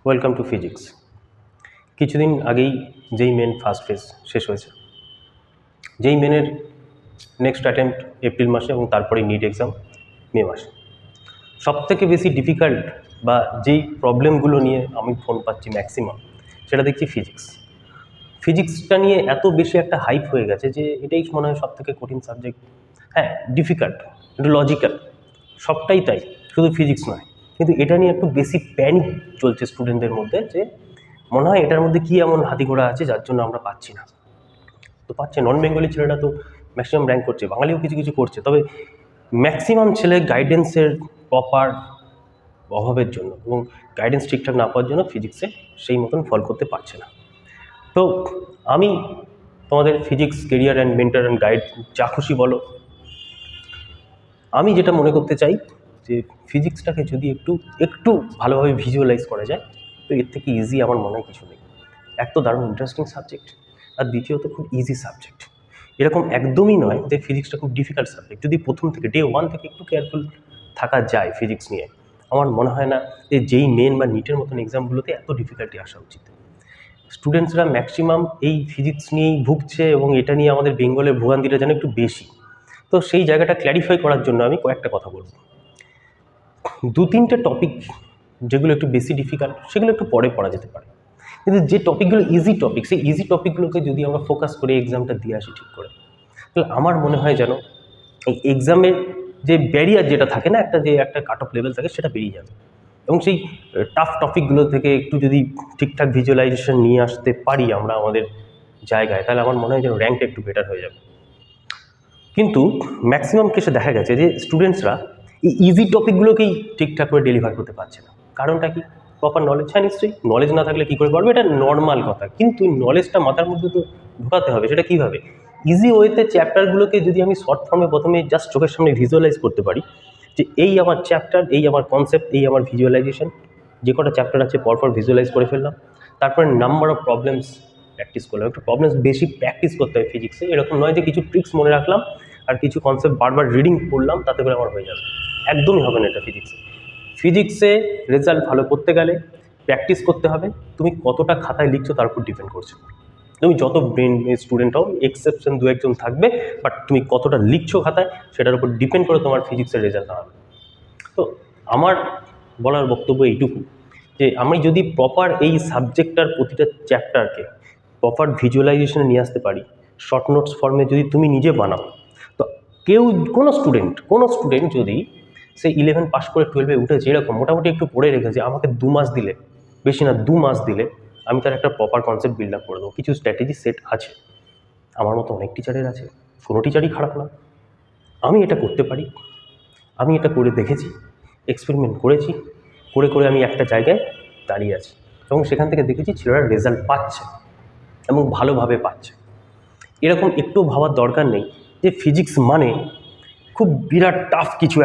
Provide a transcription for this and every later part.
Welcome to physics. কিছুদিন আগেই যেই মেন ফার্স্ট ফেজ শেষ হয়েছে, যেই মেনের নেক্সট অ্যাটেম্প্ট এপ্রিল মাসে এবং তারপরে নিট এক্সাম মে মাসে। সবথেকে বেশি ডিফিকাল্ট বা যেই প্রবলেমগুলো নিয়ে আমি ফোন পাচ্ছি ম্যাক্সিমাম, সেটা দেখছি ফিজিক্স। ফিজিক্সটা নিয়ে এত বেশি একটা হাইপ হয়ে গেছে যে এটাই মনে হয় সবথেকে কঠিন সাবজেক্ট। হ্যাঁ, ডিফিকাল্ট, একটু লজিক্যাল, সবটাই তাই, শুধু ফিজিক্স নয়। কিন্তু এটা নিয়ে একটু বেশি প্যানিক চলছে স্টুডেন্টদের মধ্যে, যে মনে হয় এটার মধ্যে কী এমন হাতিঘোড়া আছে যার জন্য আমরা পাচ্ছি না। তো পাচ্ছে, নন বেঙ্গলি ছেলেরা তো ম্যাক্সিমাম র্যাঙ্ক করছে, বাঙালিও কিছু কিছু করছে, তবে ম্যাক্সিমাম ছেলে গাইডেন্সের প্রপার অভাবের জন্য এবং গাইডেন্স ঠিকঠাক না পাওয়ার জন্য ফিজিক্সে সেই মতন ফল করতে পারছে না। তো আমি তোমাদের physics career and mentor and guide, যা খুশি বলো, আমি যেটা মনে করতে চাই যে ফিজিক্সটাকে যদি একটু একটু ভালোভাবে ভিজুয়ালাইজ করা যায়, তো এর থেকে ইজি আমার মনে হয় কিছু নেই। এক তো দারুণ ইন্টারেস্টিং সাবজেক্ট, আর দ্বিতীয়ত খুব ইজি সাবজেক্ট। এরকম একদমই নয় যে ফিজিক্সটা খুব ডিফিকাল্ট সাবজেক্ট। যদি প্রথম থেকে ডে ওয়ান থেকে একটু কেয়ারফুল থাকা যায় ফিজিক্স নিয়ে, আমার মনে হয় না যে যেই মেন বা নিটের মতন এক্সামগুলোতে এত ডিফিকাল্টি আসা উচিত। স্টুডেন্টসরা ম্যাক্সিমাম এই ফিজিক্স নিয়েই ভুগছে এবং এটা নিয়ে আমাদের বেঙ্গলের ভোগান্তিটা যেন একটু বেশি। তো সেই জায়গাটা ক্ল্যারিফাই করার জন্য আমি কয়েকটা কথা বলবো। দু তিনটে টপিক যেগুলো একটু বেশি ডিফিকাল্ট, সেগুলো একটু পরে পড়া যেতে পারে। কিন্তু যে টপিকগুলো ইজি টপিক, সেই ইজি টপিকগুলোকে যদি আমরা ফোকাস করে এক্সামটা দিয়ে আসি ঠিক করে, তাহলে আমার মনে হয় যেন এই এক্সামের যে ব্যারিয়ার যেটা থাকে না, একটা কাট অফ লেভেল থাকে, সেটা বেরিয়ে যাবে। এবং সেই টাফ টপিকগুলো থেকে একটু যদি ঠিকঠাক ভিজুয়ালাইজেশন নিয়ে আসতে পারি আমরা আমাদের জায়গায়, তাহলে আমার মনে হয় যেন র্যাঙ্কটা একটু বেটার হয়ে যাবে। কিন্তু ম্যাক্সিমাম কেসে দেখা গেছে যে স্টুডেন্টসরা এই ইজি টপিকগুলোকেই ঠিকঠাক করে ডেলিভার করতে পারছে না। কারণটা কি? Proper knowledge. হ্যাঁ, নিশ্চয়ই নলেজ না থাকলে কী করে পারবে, এটা নর্মাল কথা। কিন্তু নলেজটা মাথার মধ্যে তো ঢোকাতে হবে। সেটা কীভাবে? ইজি ওয়েতে চ্যাপ্টারগুলোকে যদি আমি শর্ট ফর্মে প্রথমে জাস্ট চোখের সামনে ভিজুয়ালাইজ করতে পারি, যে এই আমার চ্যাপ্টার, এই আমার কনসেপ্ট, এই আমার ভিজুয়ালাইজেশন, যে কটা চ্যাপ্টার আছে পরপর ভিজুয়ালাইজ করে ফেললাম, তারপরে নাম্বার অফ প্রবলেমস প্র্যাকটিস করলাম। একটু প্রবলেমস বেশি প্র্যাকটিস করতে হয় ফিজিক্সে। এরকম নয় যে কিছু ট্রিক্স মনে রাখলাম আর কিছু কনসেপ্ট বারবার রিডিং করলাম, তাতে করে আমার হয়ে যাবে। একদমই হবে না এটা ফিজিক্সে। ফিজিক্সে রেজাল্ট ভালো করতে গেলে প্র্যাকটিস করতে হবে। তুমি কতটা খাতায় লিখছো তার উপর ডিপেন্ড করছে। তুমি যত ব্রেন স্টুডেন্ট হও, এক্সেপশন দু একজন থাকবে, বাট তুমি কতটা লিখছো খাতায় সেটার উপর ডিপেন্ড করে তোমার ফিজিক্সের রেজাল্ট হবে। তো আমার বলার বক্তব্য এইটুকু, যে আমি যদি প্রপার এই সাবজেক্টটার প্রতিটা চ্যাপ্টারকে প্রপার ভিজুয়ালাইজেশনে নিয়ে আসতে পারি, শর্ট নোটস ফর্মে যদি তুমি নিজে বানাও, তো কোনো স্টুডেন্ট যদি সে 11 পাস করে 12-এ উঠেছে, এরকম মোটামুটি একটু পড়ে রেখেছে, আমাকে 2 মাস দিলে, বেশি না 2 মাস দিলে, আমি তার একটা প্রপার কনসেপ্ট বিল্ড আপ করে দেবো। কিছু স্ট্র্যাটেজি সেট আছে, আমার মতো অনেক টিচারের আছে, কোনো টিচারই খারাপ না। আমি এটা করতে পারি, আমি এটা করে দেখেছি, এক্সপেরিমেন্ট করেছি, করে করে আমি একটা জায়গায় দাঁড়িয়ে আছি এবং সেখান থেকে দেখেছি ছেলেরা রেজাল্ট পাচ্ছে এবং ভালোভাবে পাচ্ছে। এরকম একটু ভাবার দরকার নেই যে ফিজিক্স মানে খুব বিরাট টাফ কিছু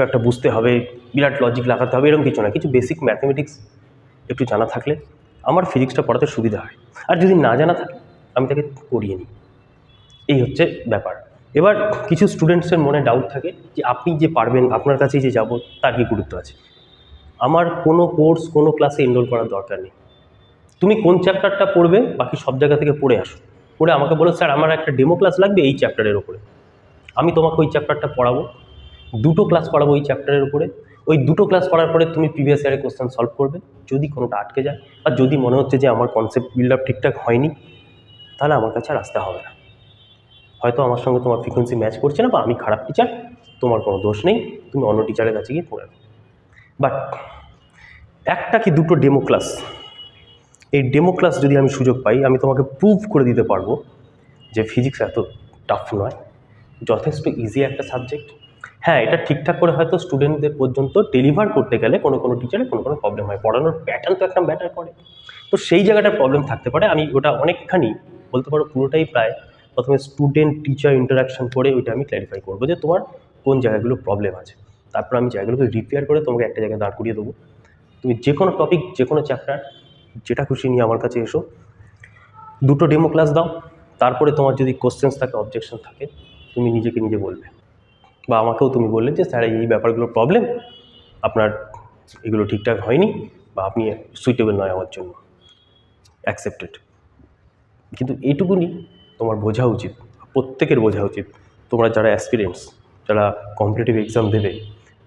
একটা বুঝতে হবে, বিরাট লজিক লাগাতে হবে, এরকম কিছু না। কিছু বেসিক ম্যাথমেটিক্স একটু জানা থাকলে আমার ফিজিক্সটা পড়াতে সুবিধা হয়। আর যদি না জানা থাকে, আমি তাকে করিয়ে নিই। এই হচ্ছে ব্যাপার। এবার কিছু স্টুডেন্টসের মনে ডাউট থাকে যে আপনি যে পারবেন, আপনার কাছেই যে যাব, তার কি গুরুত্ব আছে? আমার কোনো কোর্স, কোনো ক্লাসে এনরোল করার দরকার নেই। তুমি কোন চ্যাপ্টারটা পড়বে বাকি সব জায়গা থেকে পড়ে আসো, পড়ে আমাকে বলো, স্যার আমার একটা ডেমো ক্লাস লাগবে এই চ্যাপ্টারের ওপরে। আমি তোমাকে ওই চ্যাপ্টারটা পড়াবো, 2টো ক্লাস পড়াবো ওই চ্যাপ্টারের উপরে। ওই 2টো ক্লাস করার পরে তুমি প্রিভিয়াস ইয়ারের কোশ্চেন সলভ করবে। যদি কোনোটা আটকে যায় বা যদি মনে হচ্ছে যে আমার কনসেপ্ট বিল্ড আপ ঠিকঠাক হয়নি, তাহলে আমার কাছে আর আসতে হবে না। হয়তো আমার সঙ্গে তোমার ফ্রিকোয়েন্সি ম্যাচ করছে না, বা আমি খারাপ টিচার, তোমার কোনো দোষ নেই, তুমি অন্য টিচারের কাছে গিয়ে পড়ে নাও। বাট একটা কি দুটো ডেমো ক্লাস, এই ডেমো ক্লাস যদি আমি সুযোগ পাই, আমি তোমাকে প্রুভ করে দিতে পারবো যে ফিজিক্স এত টাফ নয়, যথেষ্ট ইজি একটা সাবজেক্ট। হ্যাঁ, এটা ঠিকঠাক করে হয়তো স্টুডেন্টদের পর্যন্ত ডেলিভার করতে গেলে কোনো টিচারের কোনো প্রবলেম হয়, পড়ানোর প্যাটার্ন তো একটা ম্যাটার করে। তো সেই জায়গাটার প্রবলেম থাকতে পারে। আমি ওটা অনেকখানি বলতে পারো, পুরোটাই প্রায় প্রথমে স্টুডেন্ট টিচার ইন্টারাকশন করে ওইটা আমি ক্ল্যারিফাই করবো যে তোমার কোন জায়গাগুলো প্রবলেম আছে। তারপর আমি জায়গাগুলোকে রিপেয়ার করে তোমাকে একটা জায়গায় দাঁড় করিয়ে দেবো। তুমি যে কোনো টপিক, যে কোনো চ্যাপ্টার, যেটা খুশি নিয়ে আমার কাছে এসো, 2টো ডেমো ক্লাস দাও। তারপরে তোমার যদি কোশ্চেন্স থাকে, অবজেকশন থাকে, তুমি নিজেকে নিজে বলবে, বা আমাকেও তুমি বললে যে স্যার এই ব্যাপারগুলো প্রবলেম, আপনার এগুলো ঠিকঠাক হয়নি, বা আপনি সুইটেবল নয় আমার জন্য, অ্যাকসেপ্টেড। কিন্তু এইটুকুনি তোমার বোঝা উচিত, প্রত্যেকের বোঝা উচিত, তোমরা যারা অ্যাসপিরেন্টস, যারা কম্পিটিটিভ এক্সাম দেবে,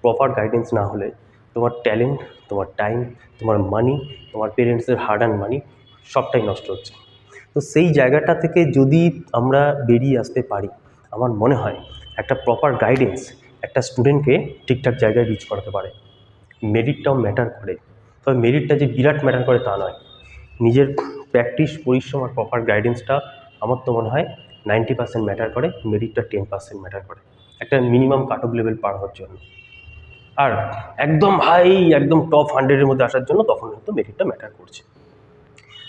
প্রপার গাইডেন্স না হলে তোমার ট্যালেন্ট, তোমার টাইম, তোমার মানি, তোমার পেরেন্টসের হার্ড অ্যান্ড মানি সবটাই নষ্ট হচ্ছে। তো সেই জায়গাটা থেকে যদি আমরা বেরিয়ে আসতে পারি, আমার মনে হয় একটা প্রপার গাইডেন্স একটা স্টুডেন্টকে ঠিকঠাক জায়গায় রিচ করাতে পারে। মেরিটটাও ম্যাটার করে, তবে মেরিটটা যে বিরাট ম্যাটার করে তা নয়। নিজের প্র্যাকটিস, পরিশ্রম আর প্রপার গাইডেন্সটা আমার তো মনে হয় 90% ম্যাটার করে, মেরিটটা 10% ম্যাটার করে একটা মিনিমাম কাট অফ লেভেল পার হওয়ার জন্য। আর একদম হাই, একদম টপ 100-এর মধ্যে আসার জন্য তখন হয়তো মেরিটটা ম্যাটার করছে।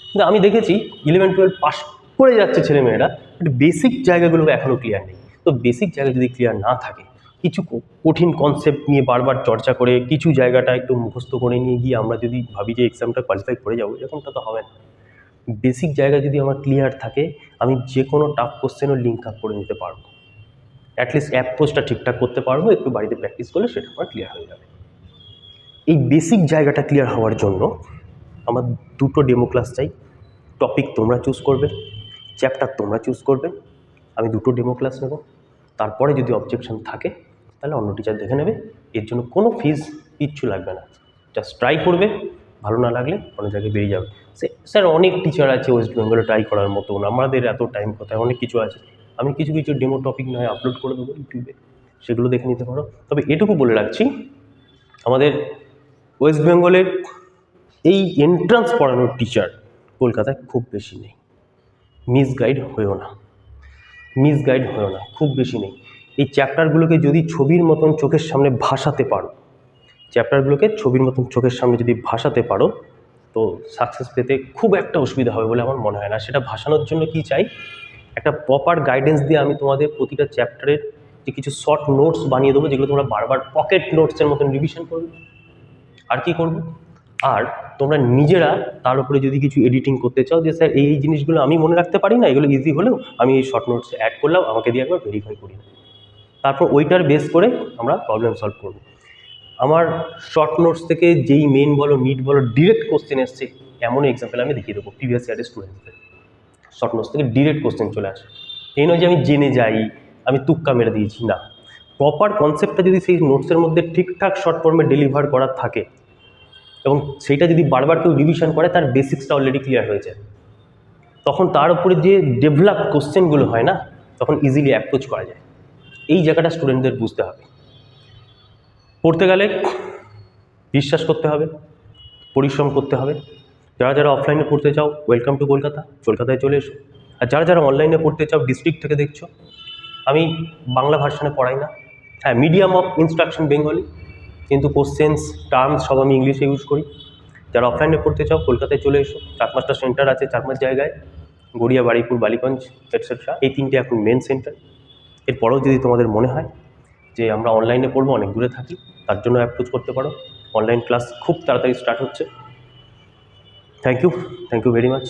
কিন্তু আমি দেখেছি 11-12 পাস করে যাচ্ছে ছেলেমেয়েরা, বাট বেসিক জায়গাগুলো এখনও ক্লিয়ার নেই। তো বেসিক জায়গা যদি ক্লিয়ার না থাকে, কিছু কঠিন কনসেপ্ট নিয়ে বারবার চর্চা করে কিছু জায়গাটা একটু মুখস্থ করে নিয়ে গিয়ে আমরা যদি ভাবি যে এক্সামটা কোয়ালিফাই করে যাবো, এরকমটা তো হবে না। বেসিক জায়গা যদি আমার ক্লিয়ার থাকে, আমি যে কোনো টাফ কোশ্চেনও লিঙ্ক আপ করে নিতে পারবো, অ্যাটলিস্ট অ্যাপ্রোচটা ঠিকঠাক করতে পারবো, একটু বাড়িতে প্র্যাকটিস করলে সেটা আমার ক্লিয়ার হয়ে যাবে। এই বেসিক জায়গাটা ক্লিয়ার হওয়ার জন্য আমার দুটো ডেমো ক্লাস চাই। টপিক তোমরা চুজ করবে, চ্যাপ্টার তোমরা চুজ করবে, আমি দুটো ডেমো ক্লাস নেব। তারপরে যদি অবজেকশন থাকে তাহলে অন্য টিচার দেখে নেবে, এর জন্য কোনো ফিজ কিচ্ছু লাগবে না, জাস্ট ট্রাই করবে, ভালো না লাগলে অনেক জায়গায় বেরিয়ে যাবে। স্যার অনেক টিচার আছে ওয়েস্ট বেঙ্গলে ট্রাই করার মতন, আমাদের এত টাইম কোথায়, অনেক কিছু আছে, আমি কিছু কিছু ডেমো টপিক নয় আপলোড করে দেবো ইউটিউবে, সেগুলো দেখে নিতে পারো। তবে এটুকু বলে রাখছি, আমাদের ওয়েস্ট বেঙ্গলের এই এন্ট্রান্স পড়ানোর টিচার কলকাতায় খুব বেশি নেই, মিসগাইড হয়েও না, মিসগাইড হয়েও না, খুব বেশি নেই। এই চ্যাপ্টারগুলোকে যদি ছবির মতন চোখের সামনে ভাসাতে পারো, চ্যাপ্টারগুলোকে ছবির মতন চোখের সামনে যদি ভাসাতে পারো, তো সাকসেস পেতে খুব একটা অসুবিধা হবে বলে আমার মনে হয় না। সেটা ভাসানোর জন্য কি চাই, একটা প্রপার গাইডেন্স দিয়ে আমি তোমাদের প্রতিটা চ্যাপ্টারের যে কিছু শর্ট নোটস বানিয়ে দেবো, যেগুলো তোমরা বারবার পকেট নোটসের মতন রিভিশন করবে। আর কি করবো, আর তোমরা নিজেরা তার উপরে যদি কিছু এডিটিং করতে চাও, যে স্যার এই জিনিসগুলো আমি মনে রাখতে পারি না, এগুলো ইজি হলেও আমি এই শর্ট নোটসে অ্যাড করলাম, আমাকে দিয়ে একবার ভেরিফাই করি, তারপর ওইটার বেস করে আমরা প্রবলেম সলভ করব। আমার শর্ট নোটস থেকে যেই মেন বলো, নিট বলো, ডিরেক্ট কোশ্চেন এসছে এমন এক্সাম্পল আমি দেখিয়ে দেবো প্রিভিয়াস ইয়ারের স্টুডেন্টদের। শর্ট নোটস থেকে ডিরেক্ট কোশ্চেন চলে আসে, এই নয় যে আমি জেনে যাই, আমি তুক্কা মেরে দিয়েছি, না। প্রপার কনসেপ্টটা যদি সেই নোটসের মধ্যে ঠিকঠাক শর্ট ফর্মে ডেলিভার করার থাকে এবং সেইটা যদি বারবার কেউ রিভিশন করে, তার বেসিক্সটা অলরেডি ক্লিয়ার হয়ে যায়, তখন তার উপরে যে ডেভেলপ কোশ্চেনগুলো হয় না, তখন ইজিলি অ্যাপ্রোচ করা যায়। এই জায়গাটা স্টুডেন্টদের বুঝতে হবে। পড়তে গেলে বিশ্বাস করতে হবে, পরিশ্রম করতে হবে। যারা যারা অফলাইনে পড়তে চাও, ওয়েলকাম টু কলকাতা, কলকাতায় চলে এসো। আর যারা যারা অনলাইনে পড়তে চাও, ডিস্ট্রিক্ট থেকে দেখছো, আমি বাংলা ভার্সনে পড়াই না, হ্যাঁ মিডিয়াম অফ ইনস্ট্রাকশন বেঙ্গলি, কিন্তু কোশ্চেন্স টার্মস সব আমি ইংলিশে ইউজ করি। যারা অফলাইনে পড়তে চাও, কলকাতায় চলে এসো, 4-5টা সেন্টার আছে, 4-5 জায়গায়, গড়িয়া, বারুইপুর, বালিগঞ্জ এটসেট্রা, এই 3টে এখন মেন সেন্টার। এরপরেও যদি তোমাদের মনে হয় যে আমরা অনলাইনে পড়বো, অনেক দূরে থাকি, তার জন্য অ্যাপ্রোচ করতে পারো। অনলাইন ক্লাস খুব তাড়াতাড়ি স্টার্ট হচ্ছে। Thank you very much.